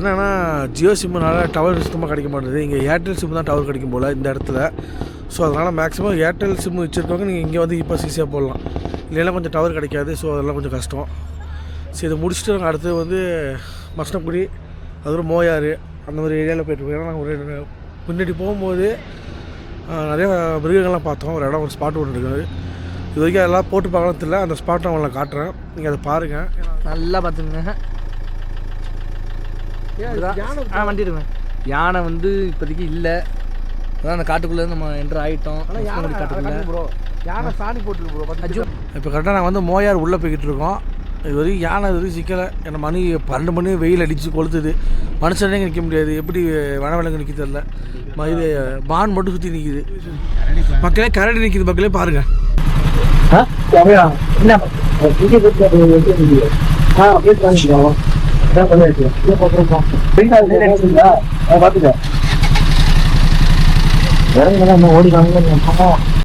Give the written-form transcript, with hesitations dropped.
என்னன்னா ஜியோ சிம்முனால டவர் சுத்தமாக கிடைக்க மாட்டேது. இங்கே ஏர்டெல் சிம் தான் டவர் கிடைக்கும் போல் இந்த இடத்துல. ஸோ அதனால் மேக்ஸிமம் ஏர்டெல் சிம் வச்சுருக்கவங்க நீங்கள் இங்கே வந்து இப்போ ஈஸியாக போடலாம். இல்லைன்னா கொஞ்சம் டவர் கிடைக்காது. ஸோ அதெல்லாம் கொஞ்சம் கஷ்டம். சரி இதை முடிச்சுட்டு அடுத்து வந்து மசனக்குடி, அதுவும் மோயாறு அந்த மாதிரி ஏரியாவில் போய்ட்டுருக்கோம். ஏன்னா நாங்கள் ஒரு முன்னாடி போகும்போது நிறையா மிருகங்கள்லாம் பார்த்தோம். ஒரு இடம், ஒரு ஸ்பாட் ஒன்று இருக்குது. இது வரைக்கும் அதெல்லாம் போட்டு பார்க்கலாம் தெரியல. அந்த ஸ்பாட்டை அவங்களை காட்டுறேன், நீங்கள் அதை பாருங்கள். நல்லா பார்த்துங்க. வண்டி இருக்குங்க. யானை வந்து இப்போதைக்கு இல்லை. அதான் அந்த காட்டுக்குள்ளே நம்ம என்ட்ரு ஆகிட்டோம். ப்ரோ யானை சாணி போட்டுருக்கு ப்ரோ. இப்போ கரெக்டாக நாங்கள் வந்து மோயார் உள்ளே போய்கிட்டு இருக்கோம். இது வரைக்கும் யானை இது சிக்கலை. ஏன்னா மணி 12 மணி வெயில் அடித்து கொளுத்துது. மனுஷனே நிற்க முடியாது. எப்படி வனவிலங்கு நிற்க தெரியல. இது பான் மட்டும் சுற்றி நிற்கிது. மக்களே கரடி நிற்கிது. மக்களே பாருங்கள். ஓடி